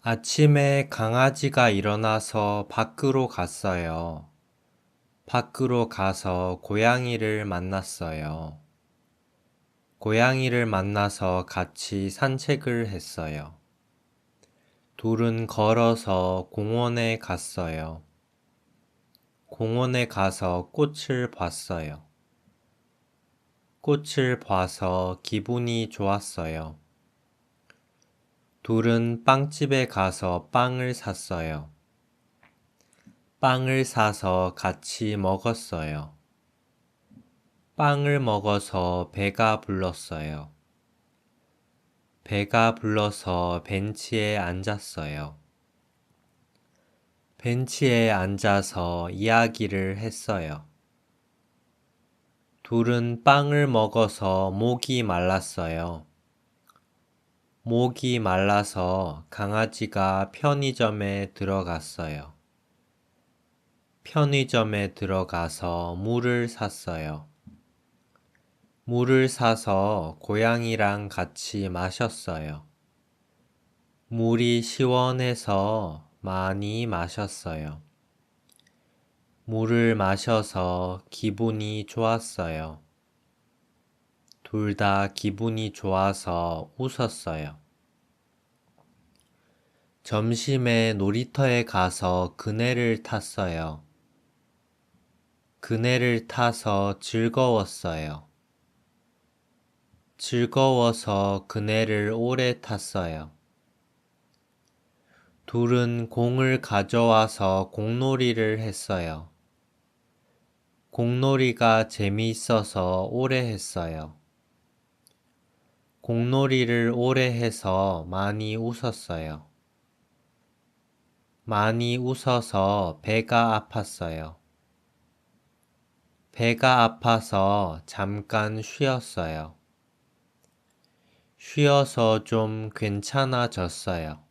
아침에 강아지가 일어나서 밖으로 갔어요. 밖으로 가서 고양이를 만났어요. 고양이를 만나서 같이 산책을 했어요. 둘은 걸어서 공원에 갔어요. 공원에 가서 꽃을 봤어요. 꽃을 봐서 기분이 좋았어요. 둘은 빵집에 가서 빵을 샀어요. 빵을 사서 같이 먹었어요. 빵을 먹어서 배가 불렀어요. 배가 불러서 벤치에 앉았어요. 벤치에 앉아서 이야기를 했어요. 둘은 빵을 먹어서 목이 말랐어요. 목이 말라서 강아지가 편의점에 들어갔어요. 편의점에 들어가서 물을 샀어요. 물을 사서 고양이랑 같이 마셨어요. 물이 시원해서 많이 마셨어요. 물을 마셔서 기분이 좋았어요. 둘 다 기분이 좋아서 웃었어요. 점심에 놀이터에 가서 그네를 탔어요. 그네를 타서 즐거웠어요. 즐거워서 그네를 오래 탔어요. 둘은 공을 가져와서 공놀이를 했어요. 공놀이가 재미있어서 오래 했어요. 공놀이를 오래 해서 많이 웃었어요. 많이 웃어서 배가 아팠어요. 배가 아파서 잠깐 쉬었어요. 쉬어서 좀 괜찮아졌어요.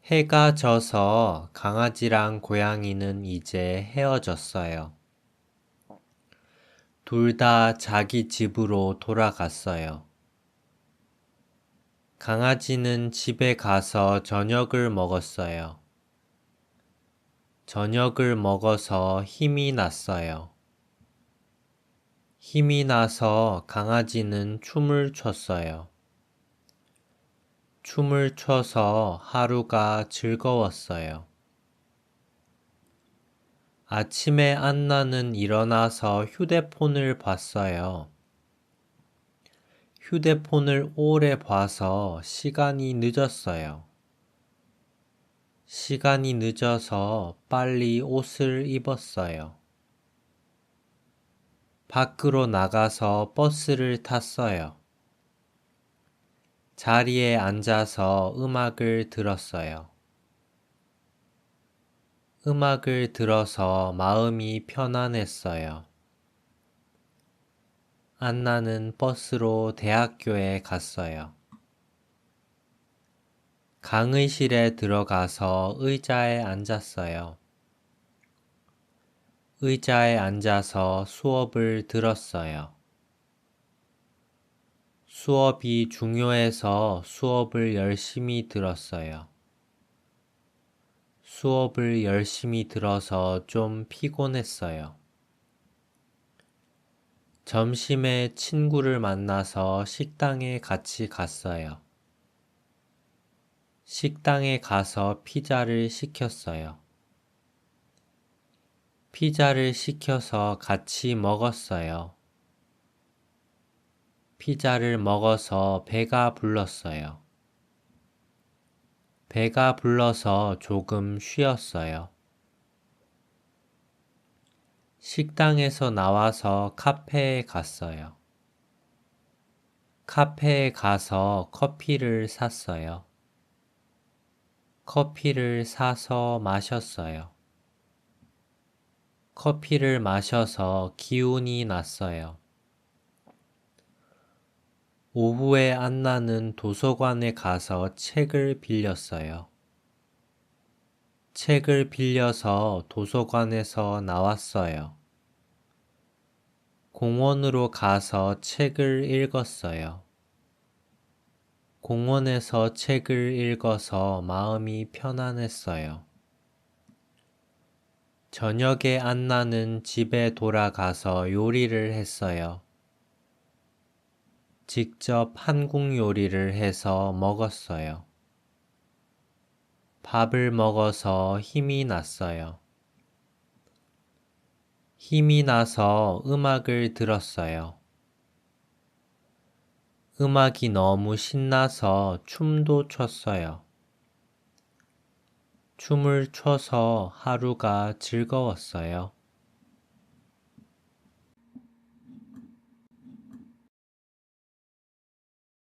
해가 져서 강아지랑 고양이는 이제 헤어졌어요. 둘 다 자기 집으로 돌아갔어요. 강아지는 집에 가서 저녁을 먹었어요. 저녁을 먹어서 힘이 났어요. 힘이 나서 강아지는 춤을 췄어요. 춤을 춰서 하루가 즐거웠어요. 아침에 안나는 일어나서 휴대폰을 봤어요. 휴대폰을 오래 봐서 시간이 늦었어요. 시간이 늦어서 빨리 옷을 입었어요. 밖으로 나가서 버스를 탔어요. 자리에 앉아서 음악을 들었어요. 음악을 들어서 마음이 편안했어요. 안나는 버스로 대학교에 갔어요. 강의실에 들어가서 의자에 앉았어요. 의자에 앉아서 수업을 들었어요. 수업이 중요해서 수업을 열심히 들었어요. 수업을 열심히 들어서 좀 피곤했어요. 점심에 친구를 만나서 식당에 같이 갔어요. 식당에 가서 피자를 시켰어요. 피자를 시켜서 같이 먹었어요. 피자를 먹어서 배가 불렀어요. 배가 불러서 조금 쉬었어요. 식당에서 나와서 카페에 갔어요. 카페에 가서 커피를 샀어요. 커피를 사서 마셨어요. 커피를 마셔서 기운이 났어요. 오후에 안나는 도서관에 가서 책을 빌렸어요. 책을 빌려서 도서관에서 나왔어요. 공원으로 가서 책을 읽었어요. 공원에서 책을 읽어서 마음이 편안했어요. 저녁에 안나는 집에 돌아가서 요리를 했어요. 직접 한국 요리를 해서 먹었어요. 밥을 먹어서 힘이 났어요. 힘이 나서 음악을 들었어요. 음악이 너무 신나서 춤도 췄어요. 춤을 춰서 하루가 즐거웠어요.